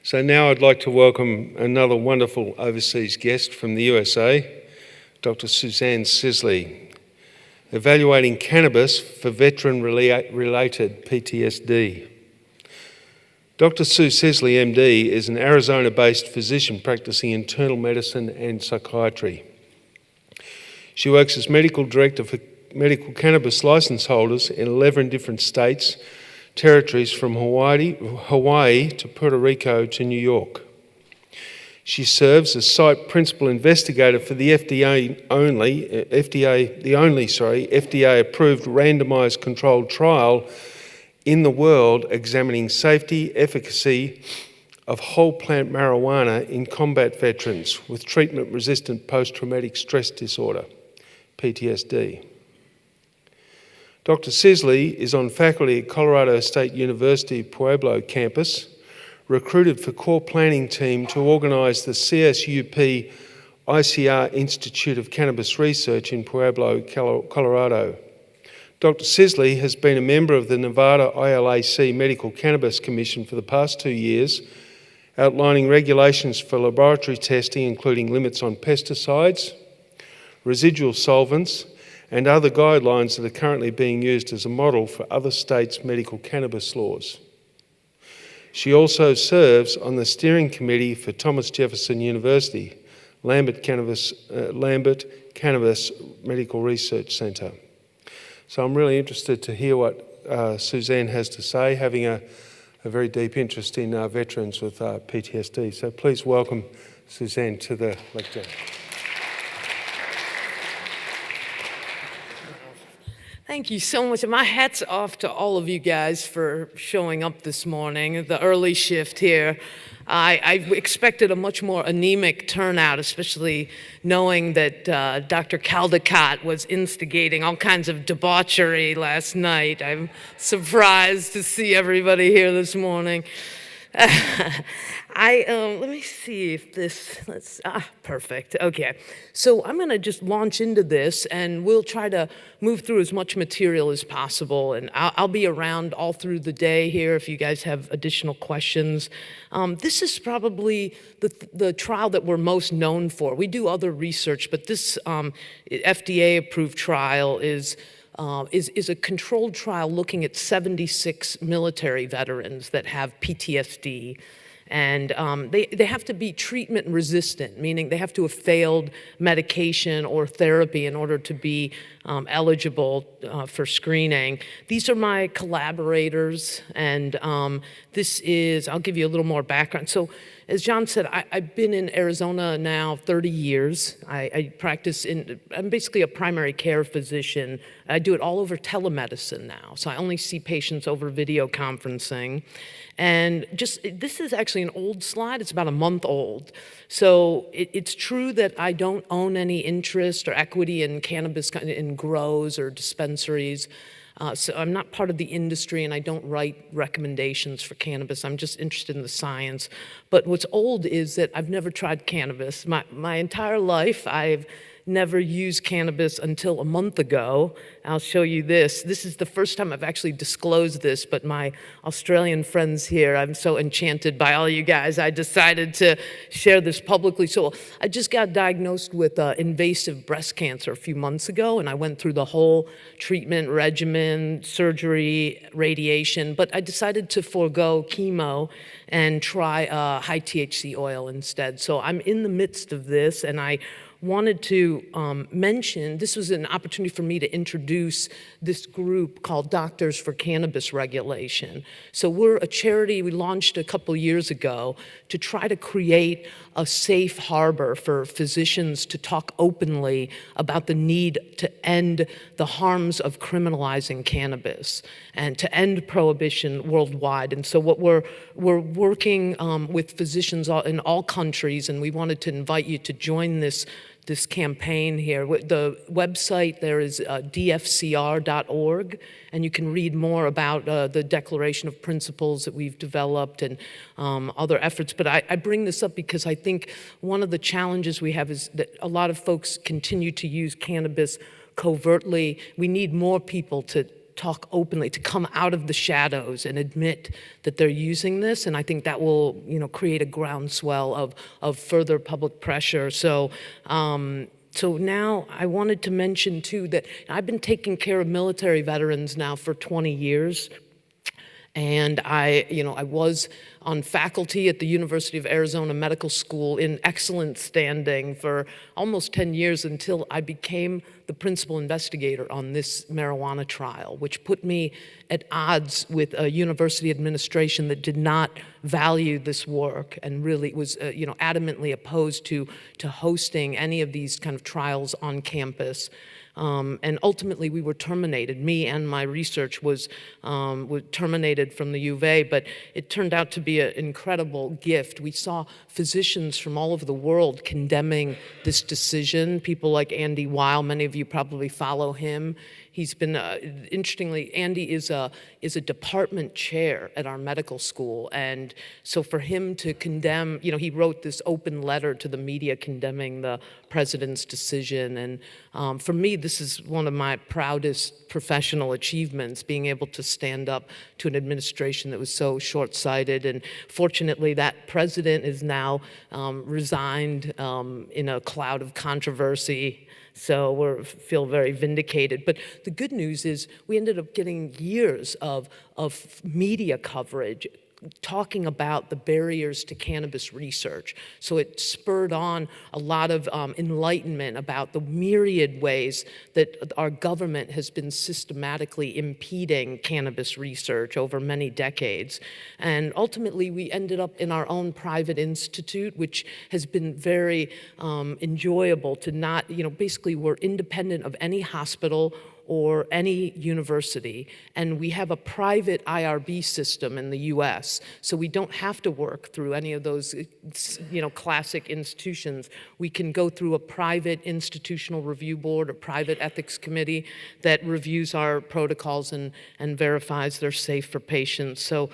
So now I'd like to welcome another wonderful overseas guest from the USA, Dr. Sussan Sisley, evaluating cannabis for veteran-related PTSD. Dr. Sue Sisley, MD, is an Arizona-based physician practicing internal medicine and psychiatry. She works as medical director for medical cannabis license holders in 11 different states, territories from Hawaii to Puerto Rico to New York. She serves as site principal investigator for the FDA-approved randomized controlled trial in the world examining safety, efficacy of whole plant marijuana in combat veterans with treatment-resistant post-traumatic stress disorder, PTSD. Dr. Sisley is on faculty at Colorado State University Pueblo campus, recruited for core planning team to organise the CSUP ICR Institute of Cannabis Research in Pueblo, Colorado. Dr. Sisley has been a member of the Nevada ILAC Medical Cannabis Commission for the past 2 years, outlining regulations for laboratory testing, including limits on pesticides, residual solvents, and other guidelines that are currently being used as a model for other states' medical cannabis laws. She also serves on the steering committee for Thomas Jefferson University, Lambert Cannabis Medical Research Center. So I'm really interested to hear what Sussan has to say, having a very deep interest in veterans with PTSD. So please welcome Sussan to the lecture. Thank you so much. My hat's off to all of you guys for showing up this morning, the early shift here. I expected a much more anemic turnout, especially knowing that Dr. Caldecott was instigating all kinds of debauchery last night. I'm surprised to see everybody here this morning. Let me see if this, perfect, okay. So I'm gonna just launch into this and we'll try to move through as much material as possible, and I'll be around all through the day here if you guys have additional questions. This is probably the trial that we're most known for. We do other research, but this FDA-approved trial is a controlled trial looking at 76 military veterans that have PTSD. And they have to be treatment resistant, meaning they have to have failed medication or therapy in order to be eligible for screening. These are my collaborators, and this is, I'll give you a little more background. So as John said, I've been in Arizona now 30 years. I practice I'm basically a primary care physician. I do it all over telemedicine now. So I only see patients over video conferencing. And this is actually an old slide. It's about a month old. So it's true that I don't own any interest or equity in cannabis in grows or dispensaries. So I'm not part of the industry, and I don't write recommendations for cannabis. I'm just interested in the science. But what's old is that I've never tried cannabis. My entire life, I've never used cannabis until a month ago. I'll show you this. This is the first time I've actually disclosed this, but my Australian friends here, I'm so enchanted by all you guys, I decided to share this publicly. So I just got diagnosed with invasive breast cancer a few months ago, and I went through the whole treatment regimen, surgery, radiation, but I decided to forego chemo and try high THC oil instead. So I'm in the midst of this, and I wanted to mention, this was an opportunity for me to introduce this group called Doctors for Cannabis Regulation. So we're a charity we launched a couple years ago to try to create a safe harbor for physicians to talk openly about the need to end the harms of criminalizing cannabis and to end prohibition worldwide. And so what we're working with physicians in all countries, and we wanted to invite you to join this campaign here. The website there is dfcr.org, and you can read more about the Declaration of Principles that we've developed and other efforts. But I bring this up because I think one of the challenges we have is that a lot of folks continue to use cannabis covertly. We need more people to talk openly, to come out of the shadows and admit that they're using this. And I think that will, create a groundswell of further public pressure. So now I wanted to mention too that I've been taking care of military veterans now for 20 years. And I was on faculty at the University of Arizona Medical School in excellent standing for almost 10 years until I became the principal investigator on this marijuana trial, which put me at odds with a university administration that did not value this work and really was, adamantly opposed to hosting any of these kind of trials on campus. And ultimately, we were terminated. Me and my research was terminated from the U of A, but it turned out to be an incredible gift. We saw physicians from all over the world condemning this decision. People like Andy Weil, many of you probably follow him. He's been, interestingly, Andy is a department chair at our medical school. And so for him to condemn, he wrote this open letter to the media condemning the president's decision. And for me, this is one of my proudest professional achievements, being able to stand up to an administration that was so short-sighted. And fortunately, that president is now resigned in a cloud of controversy. So we feel very vindicated. But the good news is we ended up getting years of media coverage talking about the barriers to cannabis research. So it spurred on a lot of enlightenment about the myriad ways that our government has been systematically impeding cannabis research over many decades. And ultimately, we ended up in our own private institute, which has been very enjoyable to not, basically we're independent of any hospital or any university, and we have a private IRB system in the US, so we don't have to work through any of those, classic institutions. We can go through a private institutional review board or private ethics committee that reviews our protocols and verifies they're safe for patients. So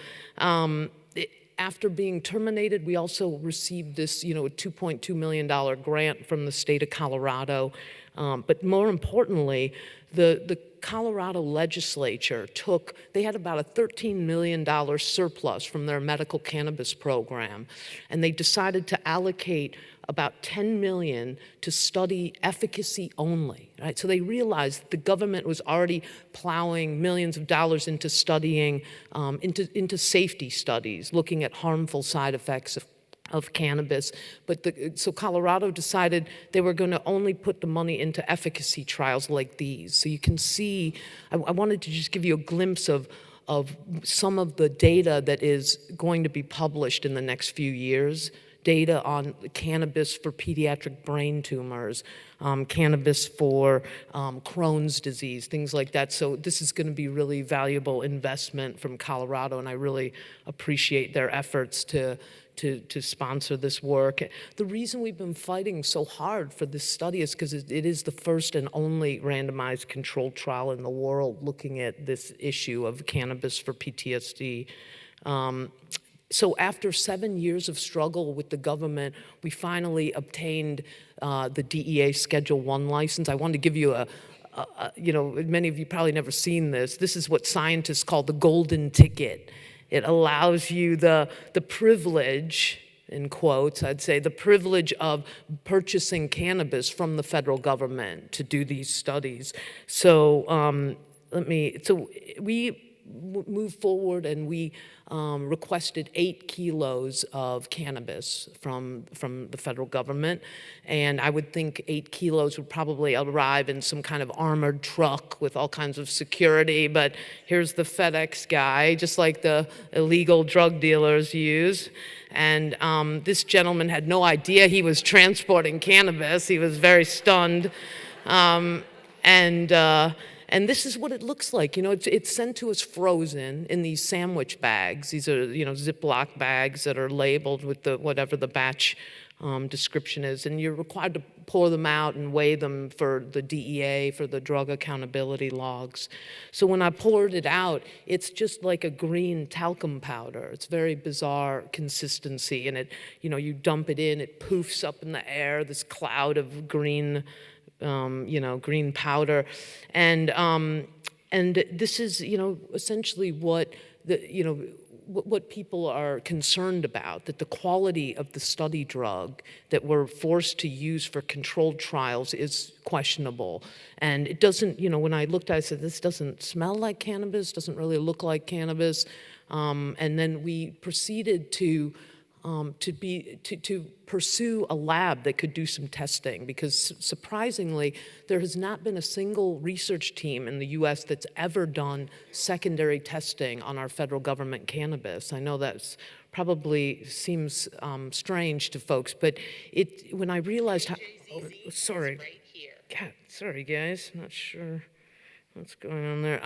after being terminated, we also received this, a $2.2 million grant from the state of Colorado. But more importantly, the Colorado legislature they had about a $13 million surplus from their medical cannabis program, and they decided to allocate about $10 million to study efficacy only, right? So they realized the government was already plowing millions of dollars into studying, into safety studies, looking at harmful side effects of cannabis. But so Colorado decided they were going to only put the money into efficacy trials like these. So you can see, I wanted to just give you a glimpse of some of the data that is going to be published in the next few years. Data on cannabis for pediatric brain tumors, cannabis for Crohn's disease, things like that. So this is going to be really valuable investment from Colorado, and I really appreciate their efforts to sponsor this work. The reason we've been fighting so hard for this study is because it is the first and only randomized controlled trial in the world looking at this issue of cannabis for PTSD. So after 7 years of struggle with the government, we finally obtained the DEA Schedule I license. I wanted to give you many of you probably never seen this. This is what scientists call the golden ticket. It allows you the privilege, in quotes, I'd say, the privilege of purchasing cannabis from the federal government to do these studies. So we moved forward and we requested 8 kilos of cannabis from the federal government. And I would think 8 kilos would probably arrive in some kind of armored truck with all kinds of security. But here's the FedEx guy, just like the illegal drug dealers use. And this gentleman had no idea he was transporting cannabis. He was very stunned. And this is what it looks like. It's sent to us frozen in these sandwich bags. These are, Ziploc bags that are labeled with whatever the batch description is. And you're required to pour them out and weigh them for the DEA, for the drug accountability logs. So when I poured it out, it's just like a green talcum powder. It's very bizarre consistency. And you dump it in, it poofs up in the air, this cloud of green green powder. And And this is, essentially what what people are concerned about, that the quality of the study drug that we're forced to use for controlled trials is questionable. And it doesn't, when I looked at it, I said, this doesn't smell like cannabis, doesn't really look like cannabis. And then we proceeded to pursue a lab that could do some testing, because surprisingly, there has not been a single research team in the US that's ever done secondary testing on our federal government cannabis. I know that's probably seems strange to folks, but when I realized how, sorry, God, sorry guys, not sure what's going on there?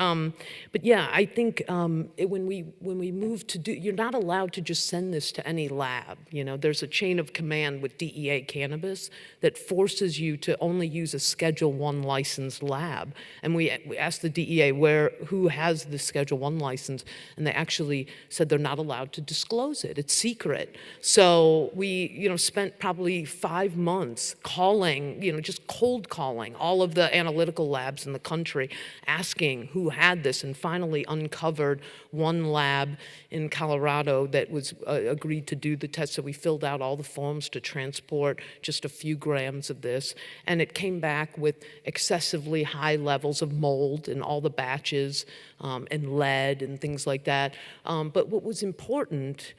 But yeah, I think when we move to do, you're not allowed to just send this to any lab. There's a chain of command with DEA cannabis that forces you to only use a Schedule I licensed lab. And we asked the DEA who has the Schedule I license, and they actually said they're not allowed to disclose it. It's secret. So we spent probably 5 months calling, just cold calling all of the analytical labs in the country, asking who had this, and finally uncovered one lab in Colorado that was agreed to do the test. So we filled out all the forms to transport just a few grams of this, and it came back with excessively high levels of mold in all the batches, and lead and things like that. But what was important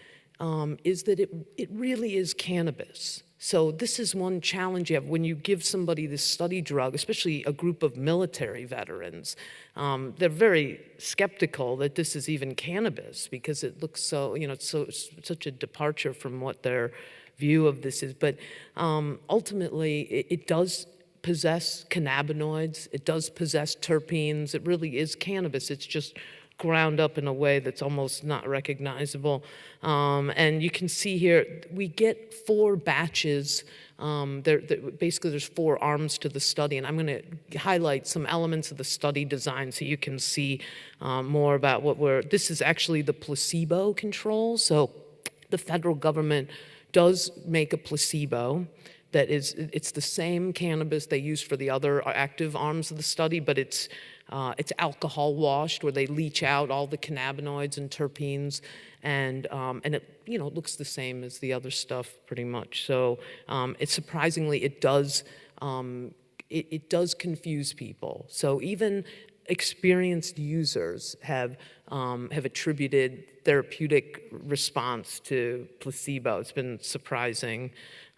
is that it really is cannabis. So this is one challenge you have when you give somebody this study drug, especially a group of military veterans. They're very skeptical that this is even cannabis, because it looks so, it's such a departure from what their view of this is. But ultimately, it does possess cannabinoids. It does possess terpenes. It really is cannabis. It's just ground up in a way that's almost not recognizable. And you can see here, we get 4 batches. Basically, there's 4 arms to the study, and I'm going to highlight some elements of the study design so you can see more about this is actually the placebo control. So the federal government does make a placebo it's the same cannabis they use for the other active arms of the study, but it's alcohol washed, where they leach out all the cannabinoids and terpenes, and it looks the same as the other stuff pretty much. So surprisingly it does confuse people. So even experienced users have attributed therapeutic response to placebo. It's been surprising.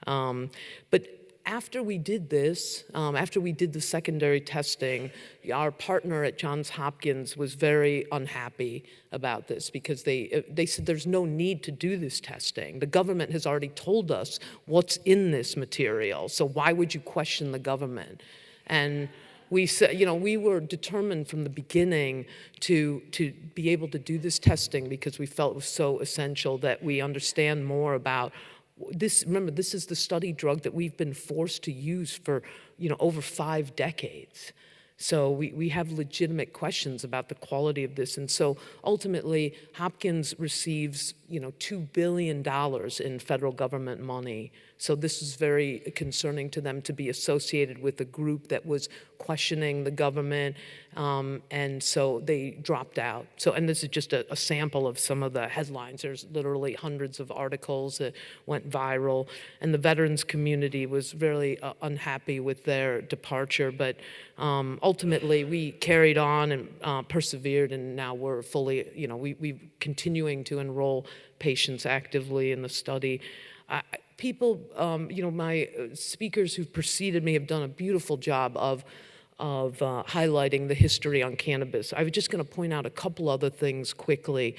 But after we did this, after we did the secondary testing, our partner at Johns Hopkins was very unhappy about this, because they said there's no need to do this testing. The government has already told us what's in this material, so why would you question the government? And we said, we were determined from the beginning to be able to do this testing, because we felt it was so essential that we understand more about this. Remember, this is the study drug that we've been forced to use for, over 5 decades. So we have legitimate questions about the quality of this. And so ultimately, Hopkins receives, $2 billion in federal government money. So this is very concerning to them, to be associated with a group that was questioning the government. And so they dropped out. And this is just a sample of some of the headlines. There's literally hundreds of articles that went viral. And the veterans community was very unhappy with their departure. But ultimately, we carried on and persevered, and now we're fully, we're continuing to enroll patients actively in the study. People, my speakers who've preceded me have done a beautiful job of highlighting the history on cannabis. I was just going to point out a couple other things quickly.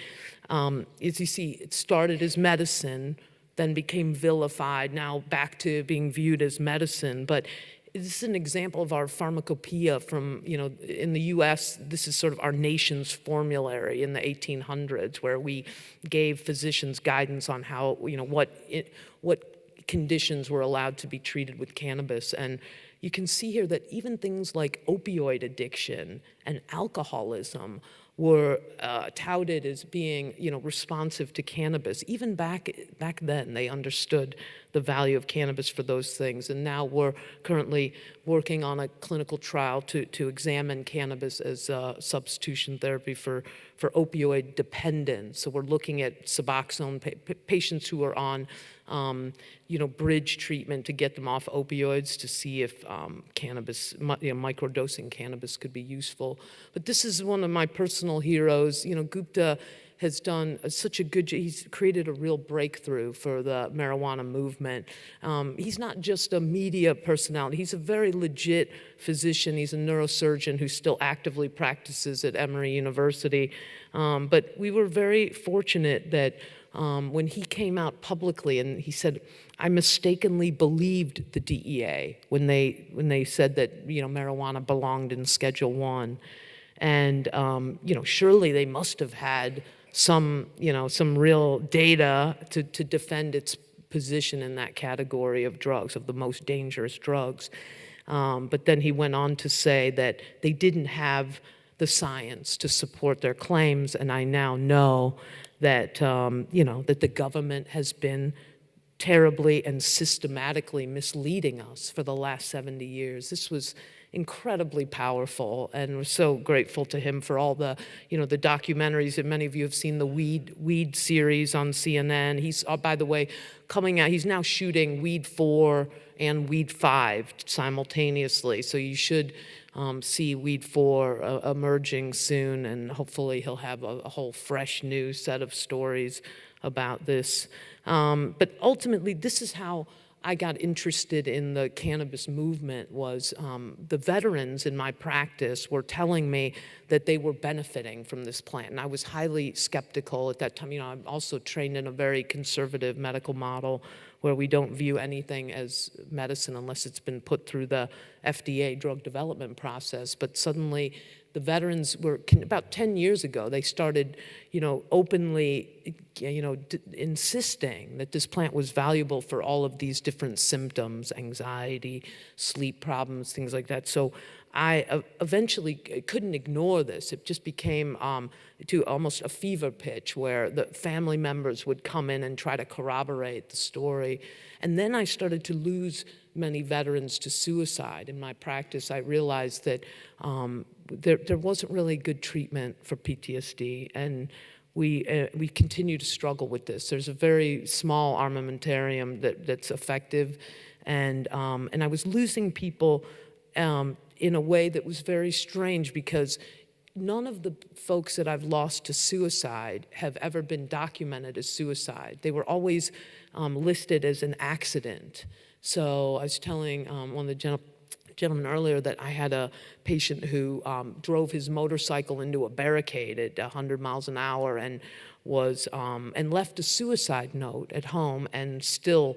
As you see, it started as medicine, then became vilified, now back to being viewed as medicine. But this is an example of our Pharmacopoeia from, in the US, this is sort of our nation's formulary in the 1800s, where we gave physicians guidance on how, what conditions were allowed to be treated with cannabis. And you can see here that even things like opioid addiction and alcoholism were touted as being, responsive to cannabis. Even back then, they understood the value of cannabis for those things. And now we're currently working on a clinical trial to examine cannabis as substitution therapy for opioid dependence. So we're looking at Suboxone patients who are on, bridge treatment to get them off opioids to see if cannabis, microdosing cannabis could be useful. But this is one of my personal heroes. Gupta has done such a good job. He's created a real breakthrough for the marijuana movement. He's not just a media personality. He's a very legit physician. He's a neurosurgeon who still actively practices at Emory University. But we were very fortunate that when he came out publicly and he said, I mistakenly believed the DEA when they said that marijuana belonged in Schedule 1. And surely they must have had some real data to defend its position in that category of drugs, of the most dangerous drugs. But then he went on to say that they didn't have the science to support their claims, and I now know that that the government has been terribly and systematically misleading us for the last 70 years. This was incredibly powerful, and we're so grateful to him for all the, the documentaries that many of you have seen, the Weed series on CNN. He's, by the way, coming out, he's now shooting Weed 4 and Weed 5 simultaneously, so you should see Weed 4 emerging soon, and hopefully he'll have a whole fresh new set of stories about this. But ultimately, this is how I got interested in the cannabis movement. Was the veterans in my practice were telling me that they were benefiting from this plant. And I was highly skeptical at that time. I'm also trained in a very conservative medical model where we don't view anything as medicine unless it's been put through the FDA drug development process. But suddenly, the veterans were, about 10 years ago, they started, openly, insisting that this plant was valuable for all of these different symptoms, anxiety, sleep problems, things like that. So I eventually couldn't ignore this. It just became to almost a fever pitch where the family members would come in and try to corroborate the story. And then I started to lose many veterans to suicide. In my practice, I realized that there wasn't really good treatment for PTSD, and we continue to struggle with this. There's a very small armamentarium that's effective, and I was losing people in a way that was very strange, because none of the folks that I've lost to suicide have ever been documented as suicide. They were always listed as an accident. So I was telling one of the gentlemen earlier that I had a patient who drove his motorcycle into a barricade at 100 miles an hour and was and left a suicide note at home, and still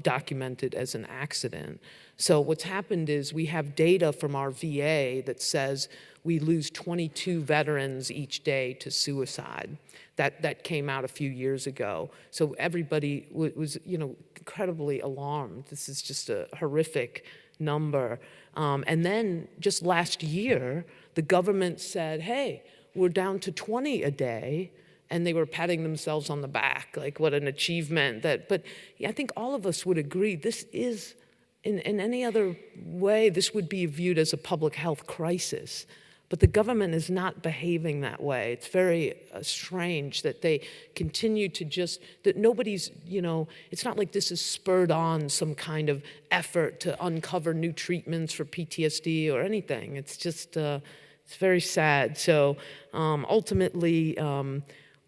documented as an accident. So what's happened is we have data from our VA that says we lose 22 veterans each day to suicide. That came out a few years ago. So everybody was incredibly alarmed. This is just a horrific number. And then just last year, the government said, hey, we're down to 20 a day. And they were patting themselves on the back, like what an achievement. But I think all of us would agree this is, in any other way, this would be viewed as a public health crisis. But the government is not behaving that way. It's very strange that they continue to that nobody's, it's not like this is spurred on some kind of effort to uncover new treatments for PTSD or anything. It's just, it's very sad. So ultimately,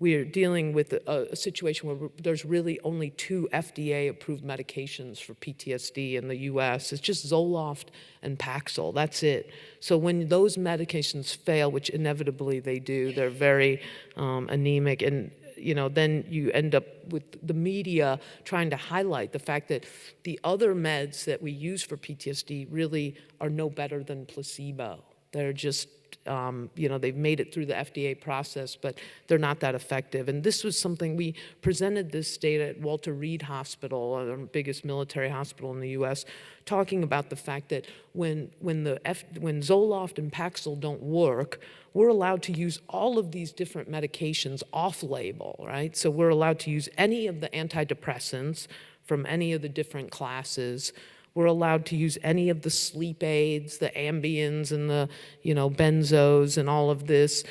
we are dealing with a situation where there's really only 2 FDA-approved medications for PTSD in the U.S. It's just Zoloft and Paxil. That's it. So when those medications fail, which inevitably they do, they're very anemic, and then you end up with the media trying to highlight the fact that the other meds that we use for PTSD really are no better than placebo. They're just they've made it through the FDA process, but they're not that effective. And this was something, we presented this data at Walter Reed Hospital, the biggest military hospital in the US, talking about the fact that when Zoloft and Paxil don't work, we're allowed to use all of these different medications off-label, right? So we're allowed to use any of the antidepressants from any of the different classes. We're allowed to use any of the sleep aids, the Ambiens and the, benzos and all of this.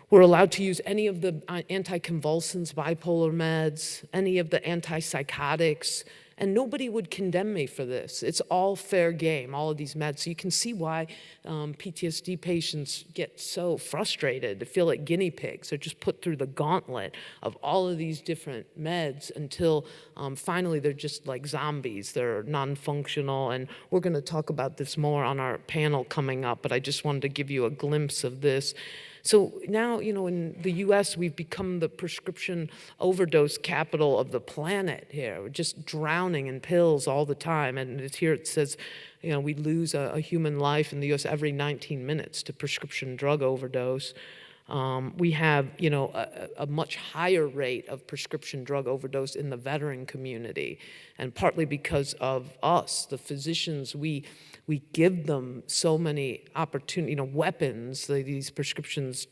We're allowed to use any of the anticonvulsants, bipolar meds, any of the antipsychotics, and nobody would condemn me for this. It's all fair game, all of these meds. So you can see why PTSD patients get so frustrated. They feel like guinea pigs. They're just put through the gauntlet of all of these different meds until finally they're just like zombies. They're non-functional, and we're going to talk about this more on our panel coming up, but I just wanted to give you a glimpse of this. So now, in the US, we've become the prescription overdose capital of the planet here. We're just drowning in pills all the time. And here it says, we lose a human life in the US every 19 minutes to prescription drug overdose. We have, a much higher rate of prescription drug overdose in the veteran community, and partly because of us, the physicians, we give them so many opportunity, weapons, these prescriptions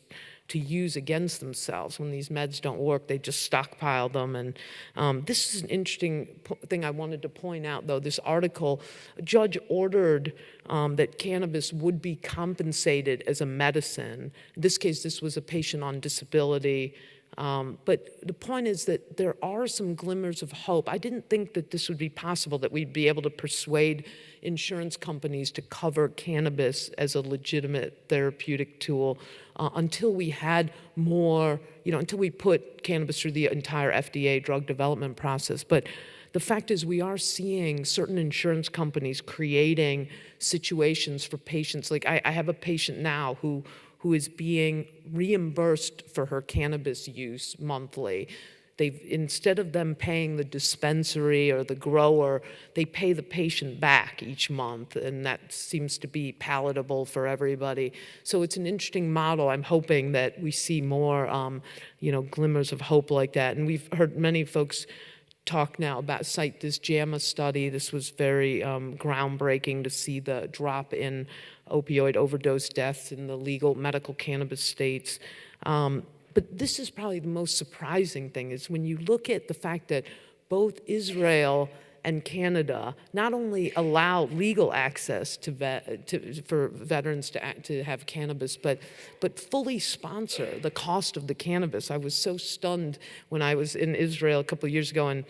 to use against themselves. When these meds don't work, they just stockpile them. And this is an interesting thing I wanted to point out, though. This article, a judge ordered that cannabis would be compensated as a medicine. In this case, this was a patient on disability. But the point is that there are some glimmers of hope. I didn't think that this would be possible, that we'd be able to persuade insurance companies to cover cannabis as a legitimate therapeutic tool until we had more, until we put cannabis through the entire FDA drug development process. But the fact is, we are seeing certain insurance companies creating situations for patients. Like I have a patient now who is being reimbursed for her cannabis use monthly. Instead of them paying the dispensary or the grower, they pay the patient back each month, and that seems to be palatable for everybody. So it's an interesting model. I'm hoping that we see more, glimmers of hope like that. And we've heard many folks talk now cite this JAMA study. This was very groundbreaking to see the drop in opioid overdose deaths in the legal medical cannabis states. But this is probably the most surprising thing, is when you look at the fact that both Israel and Canada not only allow legal access for veterans to have cannabis, but fully sponsor the cost of the cannabis. I was so stunned when I was in Israel a couple of years ago and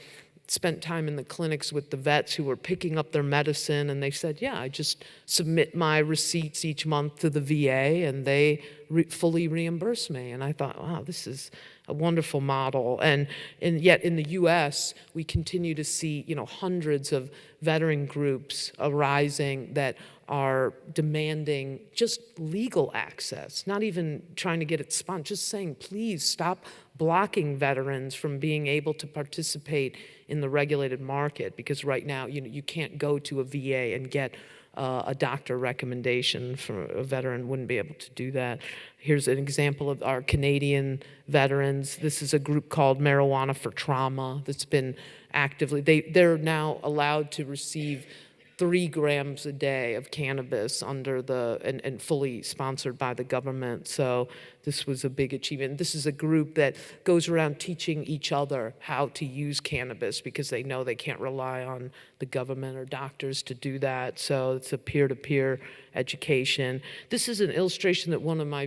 spent time in the clinics with the vets who were picking up their medicine, and they said, yeah, I just submit my receipts each month to the VA, and they fully reimburse me. And I thought, wow, this is a wonderful model. And yet in the US, we continue to see, hundreds of veteran groups arising that are demanding just legal access, not even trying to get it sponsored, just saying, please stop blocking veterans from being able to participate in the regulated market, because right now, you can't go to a VA and get a doctor recommendation. For a veteran wouldn't be able to do that. Here's an example of our Canadian veterans. This is a group called Marijuana for Trauma that's been actively, they're now allowed to receive 3 grams a day of cannabis and fully sponsored by the government. So this was a big achievement. This is a group that goes around teaching each other how to use cannabis, because they know they can't rely on the government or doctors to do that. So it's a peer-to-peer education. This is an illustration that one of my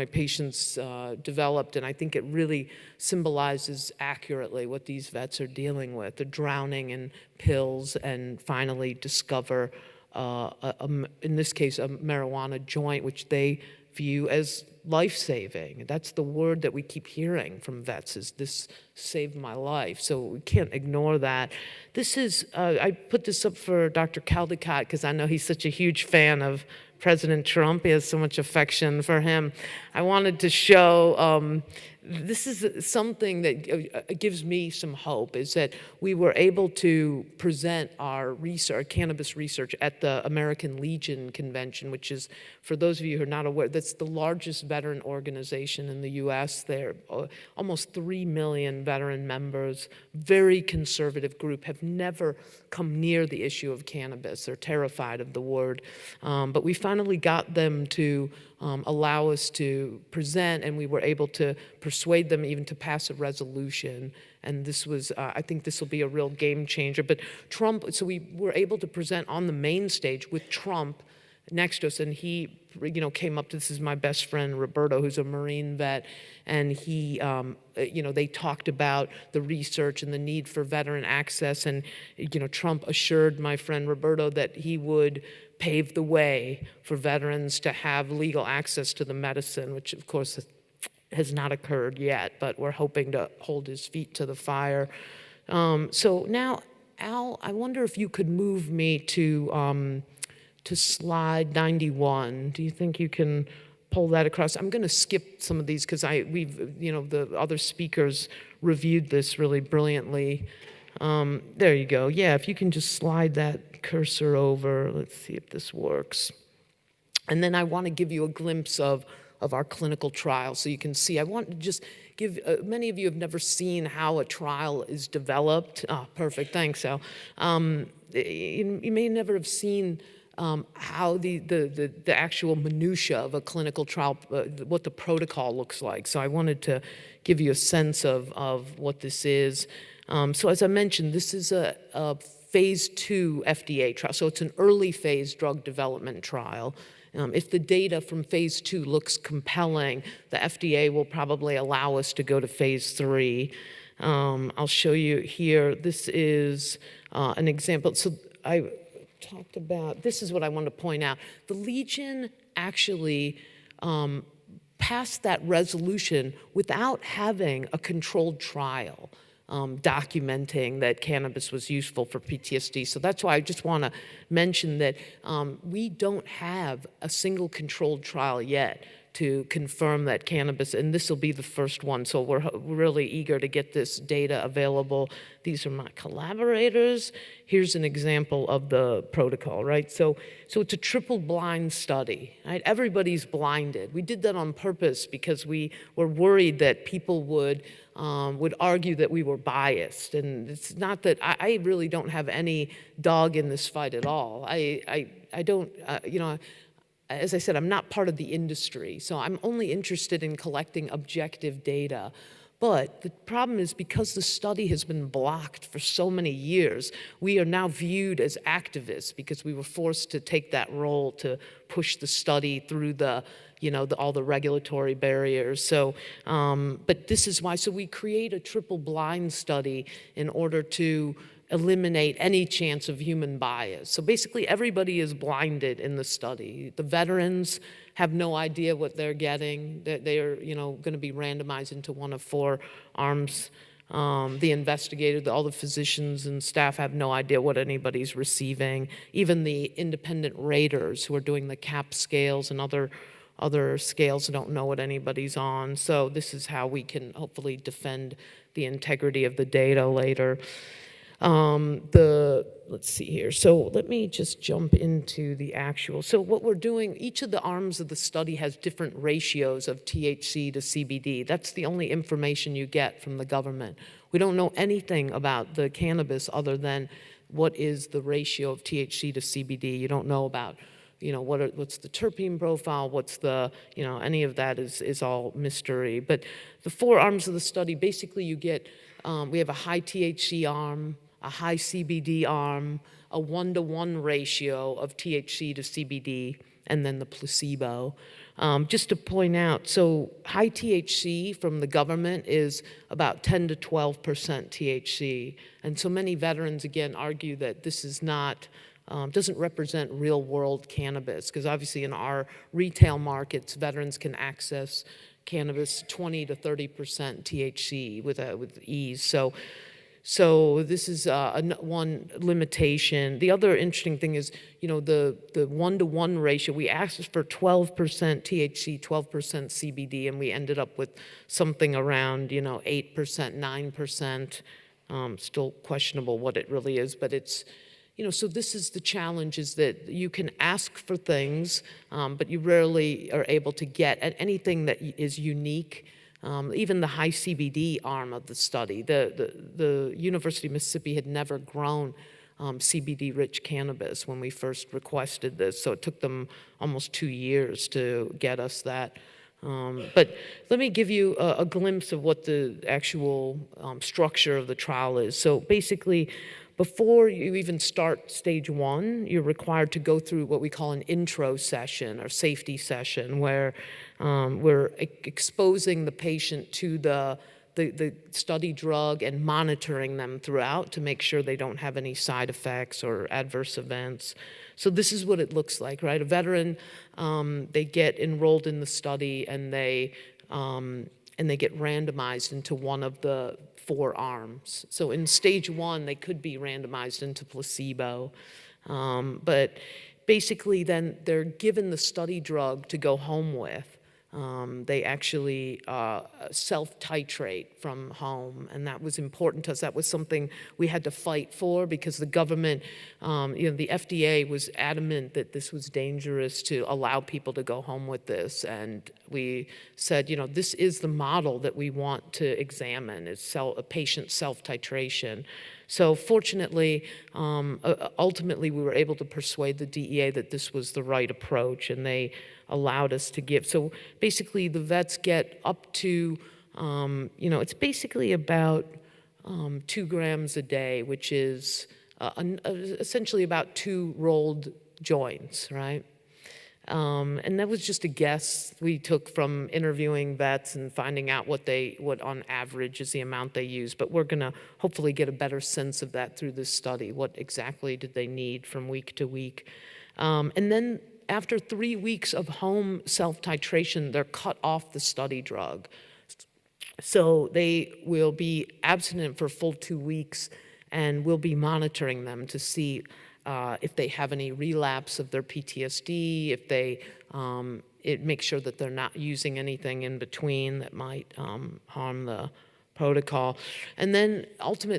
patients developed, and I think it really symbolizes accurately what these vets are dealing with. They're drowning in pills and finally discover, in this case, a marijuana joint, which they view as life-saving. That's the word that we keep hearing from vets, is this saved my life. So we can't ignore that. This is, I put this up for Dr. Caldecott because I know he's such a huge fan of President Trump. He has so much affection for him. I wanted to show this is something that gives me some hope, is that we were able to present our research, cannabis research, at the American Legion Convention, which is, for those of you who are not aware, that's the largest veteran organization in the U.S. There are almost 3 million veteran members, very conservative group, have never come near the issue of cannabis. They're terrified of the word. But we finally got them to allow us to present, and we were able to persuade them even to pass a resolution. And this was, I think this will be a real game changer. But Trump, so we were able to present on the main stage with Trump next to us, and he, came up to, this is my best friend, Roberto, who's a Marine vet, and he, they talked about the research and the need for veteran access, and, Trump assured my friend Roberto that he would pave the way for veterans to have legal access to the medicine, which of course has not occurred yet, but we're hoping to hold his feet to the fire. So now, Al, I wonder if you could move me to slide 91. Do you think you can pull that across? I'm going to skip some of these because the other speakers reviewed this really brilliantly. There you go. Yeah, if you can just slide that cursor over. Let's see if this works. And then I want to give you a glimpse of our clinical trial so you can see. I want to just give, many of you have never seen how a trial is developed. Oh, perfect. Thanks, Al. You may never have seen how the actual minutia of a clinical trial, what the protocol looks like. So I wanted to give you a sense of what this is. So as I mentioned, this is a phase 2 FDA trial. So it's an early phase drug development trial. If the data from phase 2 looks compelling, the FDA will probably allow us to go to phase 3. I'll show you here. This is an example. So I talked about, this is what I want to point out. The Legion actually passed that resolution without having a controlled trial documenting that cannabis was useful for PTSD. So that's why I just want to mention that we don't have a single controlled trial yet to confirm that cannabis, and this will be the first one. So we're really eager to get this data available. These are my collaborators. Here's an example of the protocol, right? So it's a triple blind study, right? Everybody's blinded. We did that on purpose because we were worried that people would argue that we were biased. And it's not that, I really don't have any dog in this fight at all. I don't, as I said, I'm not part of the industry, so I'm only interested in collecting objective data. But the problem is, because the study has been blocked for so many years, we are now viewed as activists because we were forced to take that role to push the study through all the regulatory barriers. So, but this is why, so we create a triple blind study in order to eliminate any chance of human bias. So basically everybody is blinded in the study. The veterans have no idea what they're getting. They are, going to be randomized into one of 4 arms. The investigator, all the physicians and staff have no idea what anybody's receiving. Even the independent raters who are doing the CAP scales and other scales don't know what anybody's on. So this is how we can hopefully defend the integrity of the data later. Let's see here. So let me just jump into the actual. So what we're doing, each of the arms of the study has different ratios of THC to CBD. That's the only information you get from the government. We don't know anything about the cannabis other than what is the ratio of THC to CBD. You don't know about, what's the terpene profile, what's the, any of that is all mystery. But the 4 arms of the study, basically you get, we have a high THC arm, a high CBD arm, a 1-to-1 ratio of THC to CBD, and then the placebo. Just to point out, so high THC from the government is about 10 to 12% THC. And so many veterans, again, argue that this is not, doesn't represent real world cannabis, because obviously in our retail markets, veterans can access cannabis 20 to 30% THC with ease. So this is one limitation. The other interesting thing is, the 1-to-1 ratio. We asked for 12% THC, 12% CBD, and we ended up with something around, 8%, 9%. Still questionable what it really is, but it's, so this is the challenge, is that you can ask for things, but you rarely are able to get at anything that is unique. Even the high CBD arm of the study, the University of Mississippi had never grown CBD-rich cannabis when we first requested this, so it took them almost 2 years to get us that. But let me give you a glimpse of what the actual structure of the trial is. So basically, before you even start stage 1, you're required to go through what we call an intro session or safety session, where we're exposing the patient to the study drug and monitoring them throughout to make sure they don't have any side effects or adverse events. So this is what it looks like, right? A veteran, they get enrolled in the study, and they get randomized into one of the 4 arms. So in stage 1, they could be randomized into placebo. But basically then they're given the study drug to go home with. They actually self-titrate from home, and that was important to us. That was something we had to fight for, because the government, the FDA was adamant that this was dangerous to allow people to go home with this, and we said, this is the model that we want to examine, is a patient self-titration. So fortunately, ultimately, we were able to persuade the DEA that this was the right approach, and they allowed us to give. So basically, the vets get up to, it's basically about 2 grams a day, which is essentially about 2 rolled joints, right? And that was just a guess we took from interviewing vets and finding out what on average is the amount they use. But we're going to hopefully get a better sense of that through this study. What exactly did they need from week to week? And then after 3 weeks of home self-titration, they're cut off the study drug. So they will be abstinent for a full 2 weeks, and we'll be monitoring them to see if they have any relapse of their PTSD, if they make sure that they're not using anything in between that might harm the protocol. And then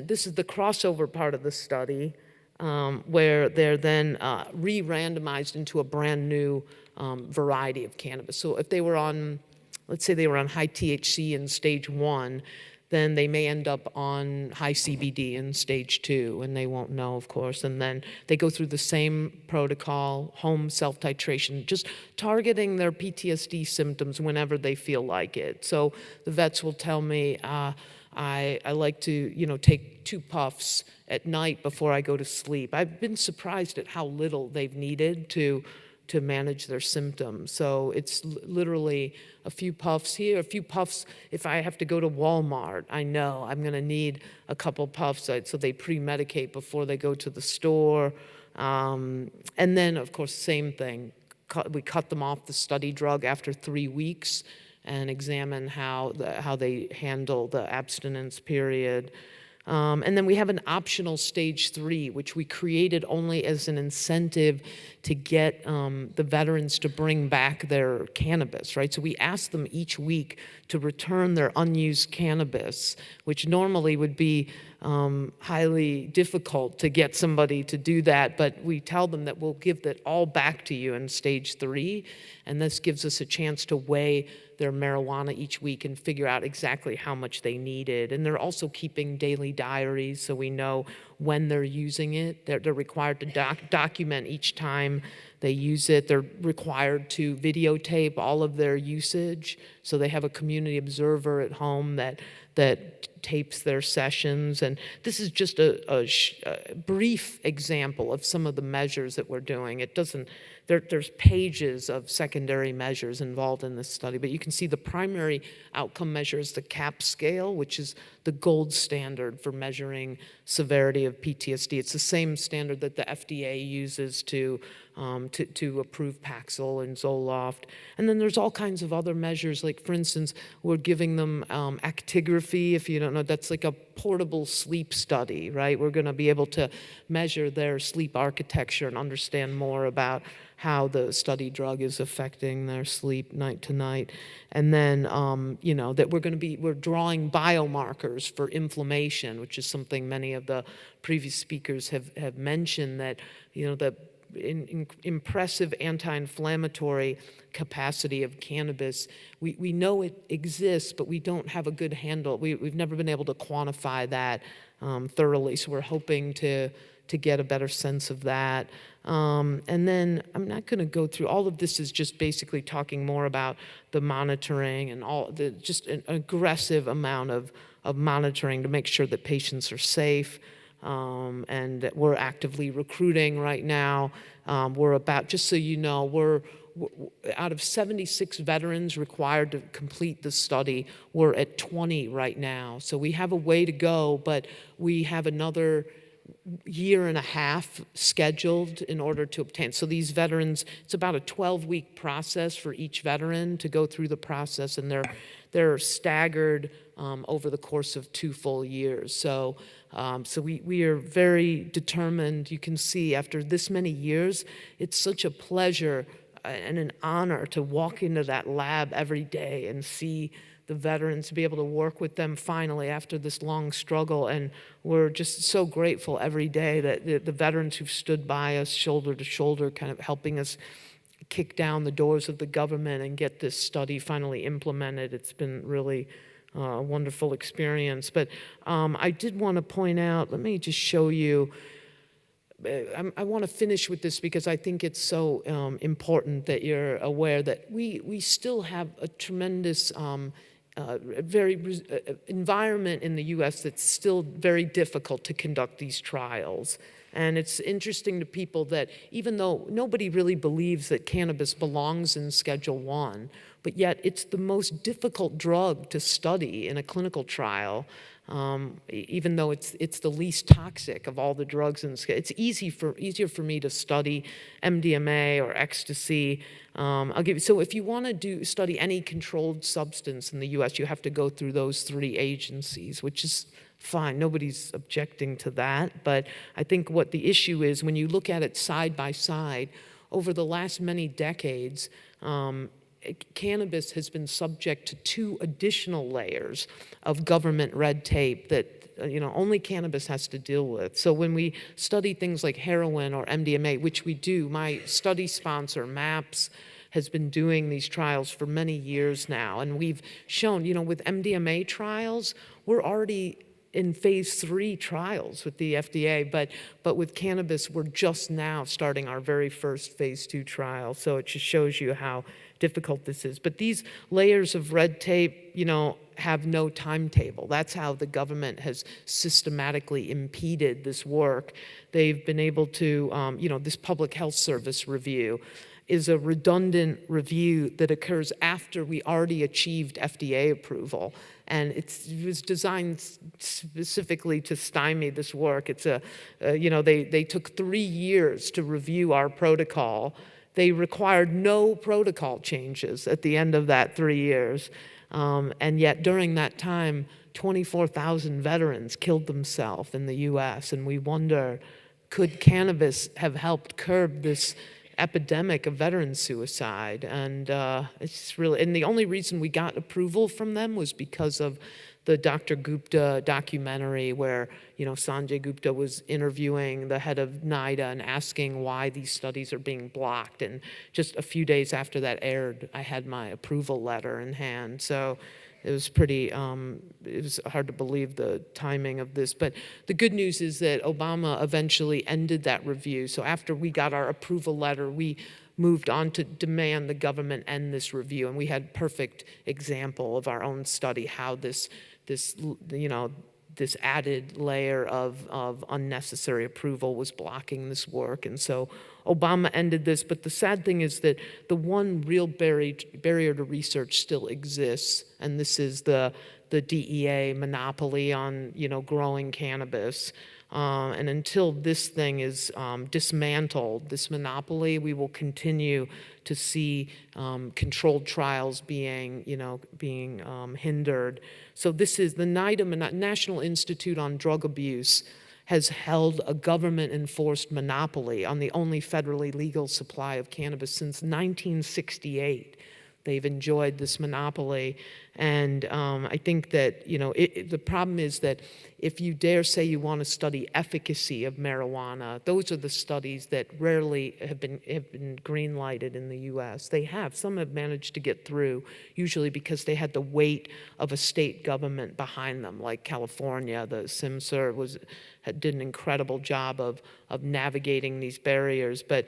this is the crossover part of the study, where they're then re-randomized into a brand new variety of cannabis. So if they were on, let's say they were on high THC in stage 1, then they may end up on high CBD in stage 2, and they won't know, of course. And then they go through the same protocol, home self-titration, just targeting their PTSD symptoms whenever they feel like it. So the vets will tell me, I like to, take 2 puffs at night before I go to sleep. I've been surprised at how little they've needed to manage their symptoms. So it's literally a few puffs here, a few puffs. If I have to go to Walmart, I know I'm going to need a couple puffs. So they pre-medicate before they go to the store. And then, of course, same thing. We cut them off the study drug after 3 weeks and examine how they handle the abstinence period. And then we have an optional stage 3, which we created only as an incentive to get the veterans to bring back their cannabis, right? So we asked them each week to return their unused cannabis, which normally would be highly difficult to get somebody to do that, but we tell them that we'll give that all back to you in stage 3, and this gives us a chance to weigh their marijuana each week and figure out exactly how much they needed. And they're also keeping daily diaries, so we know when they're using it. They're required to document each time they use it. They're required to videotape all of their usage, so they have a community observer at home that tapes their sessions. And this is just a brief example of some of the measures that we're doing. It doesn't, there's pages of secondary measures involved in this study, but you can see the primary outcome measure is the CAP scale, which is the gold standard for measuring severity of PTSD. It's the same standard that the FDA uses to approve Paxil and Zoloft. And then there's all kinds of other measures, like, for instance, we're giving them actigraphy. If you don't know, that's like a portable sleep study, right? We're going to be able to measure their sleep architecture and understand more about how the study drug is affecting their sleep night to night. And then, that we're drawing biomarkers for inflammation, which is something many of the previous speakers have mentioned, that, the impressive anti-inflammatory capacity of cannabis. We know it exists, but we don't have a good handle. We've never been able to quantify that thoroughly, so we're hoping to get a better sense of that. And then I'm not going to go through all of this. Is just basically talking more about the monitoring and just an aggressive amount of monitoring to make sure that patients are safe. And that we're actively recruiting right now. We're about, just so you know, we're out of 76 veterans required to complete the study, we're at 20 right now. So we have a way to go, but we have another year and a half scheduled in order to obtain. So these veterans, it's about a 12-week process for each veteran to go through the process, and they're staggered over the course of 2 full years. So we are very determined. You can see after this many years, it's such a pleasure and an honor to walk into that lab every day and see the veterans, to be able to work with them finally after this long struggle. And we're just so grateful every day that the veterans who've stood by us shoulder to shoulder, kind of helping us kick down the doors of the government and get this study finally implemented. It's been really a wonderful experience. But I did want to point out, let me just show you, I want to finish with this because I think it's so important that you're aware that we still have a tremendous environment in the U.S. that's still very difficult to conduct these trials. And it's interesting to people that even though nobody really believes that cannabis belongs in Schedule I, but yet it's the most difficult drug to study in a clinical trial, even though it's the least toxic of all the drugs in it's easier for me to study MDMA or ecstasy. I'll give you, so if you want to study any controlled substance in the U.S., you have to go through those 3 agencies, which is fine. Nobody's objecting to that. But I think what the issue is, when you look at it side by side, over the last many decades, cannabis has been subject to 2 additional layers of government red tape that only cannabis has to deal with. So when we study things like heroin or MDMA, which we do, my study sponsor, MAPS, has been doing these trials for many years now. And we've shown, with MDMA trials, we're already in phase 3 trials with the FDA, but with cannabis, we're just now starting our very first phase 2 trial. So it just shows you how difficult this is. But these layers of red tape, have no timetable. That's how the government has systematically impeded this work. They've been able to, this Public Health Service review is a redundant review that occurs after we already achieved FDA approval. And it was designed specifically to stymie this work. It's they took 3 years to review our protocol. They required no protocol changes at the end of that 3 years. And yet during that time, 24,000 veterans killed themselves in the US. And we wonder, could cannabis have helped curb this epidemic of veteran suicide? And it's really, and the only reason we got approval from them was because of the Dr. Gupta documentary where, Sanjay Gupta was interviewing the head of NIDA and asking why these studies are being blocked. And just a few days after that aired, I had my approval letter in hand. So it was pretty, it was hard to believe the timing of this. But the good news is that Obama eventually ended that review. So after we got our approval letter, we moved on to demand the government end this review. And we had perfect example of our own study, how this added layer of unnecessary approval was blocking this work. And so Obama ended this, but the sad thing is that the one real barrier to research still exists, and this is the DEA monopoly on, growing cannabis. And until this thing is dismantled, this monopoly, we will continue to see controlled trials being hindered. So this is the NIDA, National Institute on Drug Abuse, has held a government-enforced monopoly on the only federally legal supply of cannabis since 1968. They've enjoyed this monopoly, and I think that the problem is that if you dare say you want to study efficacy of marijuana, those are the studies that rarely have been green-lighted in the U.S. They have. Some have managed to get through, usually because they had the weight of a state government behind them, like California. The SIMSR did an incredible job of navigating these barriers, but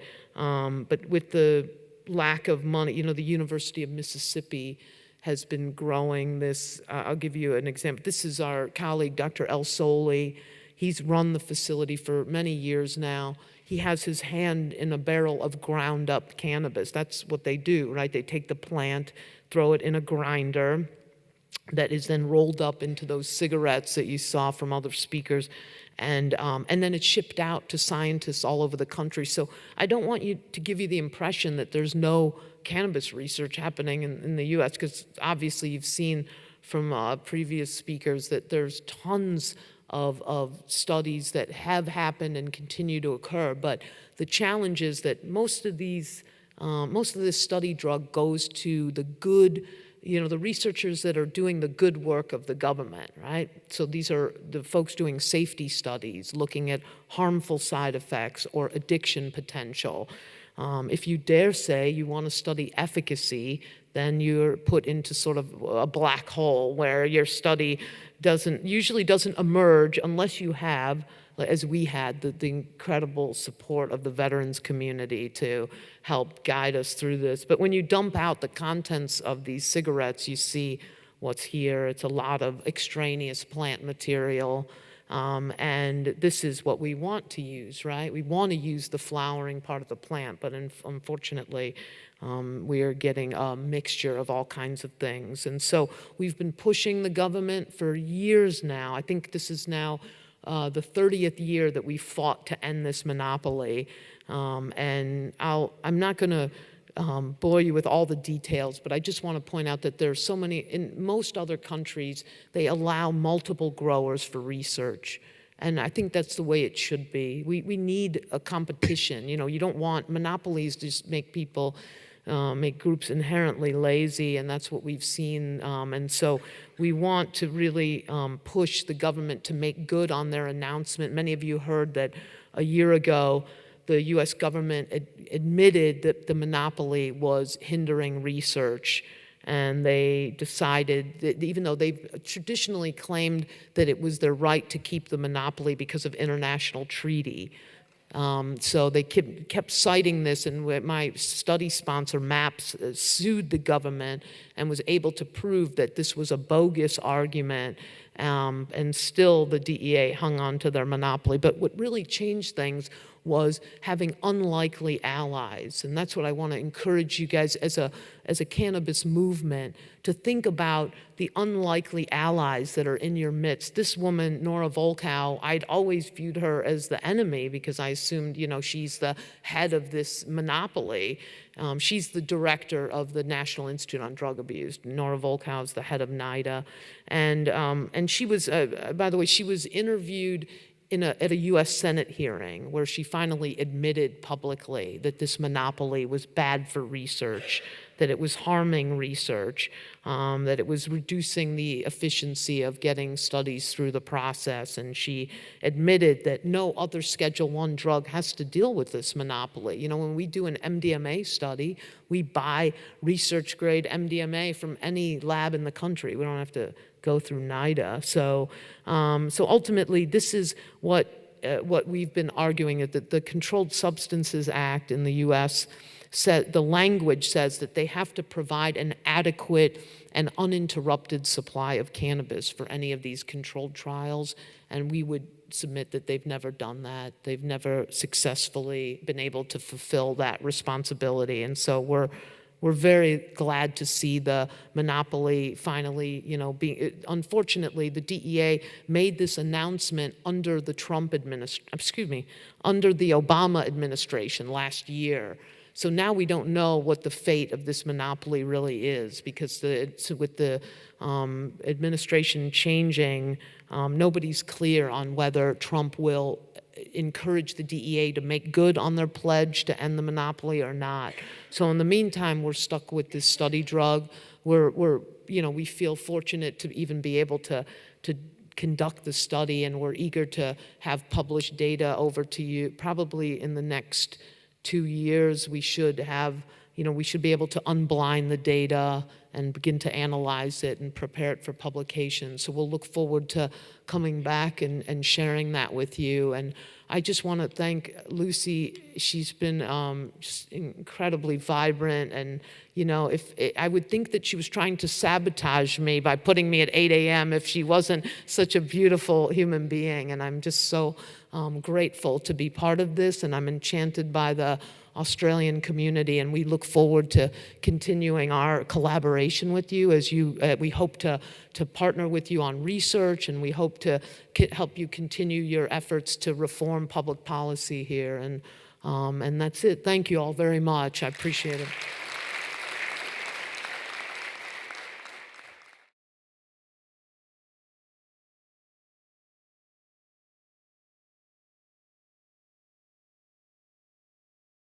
with the lack of money, the University of Mississippi has been growing this. I'll give you an example. This is our colleague, Dr. El Soli. He's run the facility for many years now. He has his hand in a barrel of ground up cannabis. That's what they do, right? They take the plant, throw it in a grinder that is then rolled up into those cigarettes that you saw from other speakers. And then it's shipped out to scientists all over the country. So I don't want you to give you the impression that there's no cannabis research happening in the U.S., because obviously you've seen from previous speakers that there's tons of studies that have happened and continue to occur. But the challenge is that most of this study drug goes to the good, the researchers that are doing the good work of the government, right? So these are the folks doing safety studies, looking at harmful side effects or addiction potential. If you dare say you want to study efficacy, then you're put into sort of a black hole where your study usually doesn't emerge unless you have, as we had, the incredible support of the veterans community to help guide us through this. But when you dump out the contents of these cigarettes, you see what's here. It's a lot of extraneous plant material. And this is what we want to use, right? We want to use the flowering part of the plant, but unfortunately, we are getting a mixture of all kinds of things. And so we've been pushing the government for years now. I think this is now the 30th year that we fought to end this monopoly. And I'm not going to bore you with all the details, but I just want to point out that there's so many, in most other countries, they allow multiple growers for research. And I think that's the way it should be. We need a competition. You don't want monopolies to just make people, make groups inherently lazy, and that's what we've seen. And so we want to really push the government to make good on their announcement. Many of you heard that a year ago, the U.S. government admitted that the monopoly was hindering research, and they decided that, even though they've traditionally claimed that it was their right to keep the monopoly because of international treaty. So they kept citing this, and my study sponsor, MAPS, sued the government and was able to prove that this was a bogus argument, and still the DEA hung on to their monopoly. But what really changed things was having unlikely allies, and that's what I want to encourage you guys as a cannabis movement to think about, the unlikely allies that are in your midst. This woman, Nora Volkow, I'd always viewed her as the enemy because I assumed, she's the head of this monopoly. She's the director of the National Institute on Drug Abuse. Nora Volkow is the head of NIDA, and she was, by the way, she was interviewed at a U.S. Senate hearing where she finally admitted publicly that this monopoly was bad for research, that it was harming research, that it was reducing the efficiency of getting studies through the process. And she admitted that no other Schedule I drug has to deal with this monopoly. When we do an MDMA study, we buy research-grade MDMA from any lab in the country. We don't have to go through NIDA. So ultimately, this is what we've been arguing, that the Controlled Substances Act in the U.S. the language says that they have to provide an adequate and uninterrupted supply of cannabis for any of these controlled trials, and we would submit that they've never done that. They've never successfully been able to fulfill that responsibility, and so we're we're very glad to see the monopoly finally, being, unfortunately, the DEA made this announcement under the under the Obama administration last year. So now we don't know what the fate of this monopoly really is, because with the administration changing, nobody's clear on whether Trump will encourage the DEA to make good on their pledge to end the monopoly or not. So in the meantime, we're stuck with this study drug. We feel fortunate to even be able to conduct the study, and we're eager to have published data over to you. Probably in the next 2 years, we should be able to unblind the data and begin to analyze it and prepare it for publication. So we'll look forward to coming back and sharing that with you. And I just want to thank Lucy. She's been just incredibly vibrant. And, I would think that she was trying to sabotage me by putting me at 8 a.m. if she wasn't such a beautiful human being. And I'm just so grateful to be part of this. And I'm enchanted by the Australian community, and we look forward to continuing our collaboration with you as we hope to partner with you on research, and we hope to help you continue your efforts to reform public policy here. And that's it. Thank you all very much. I appreciate it.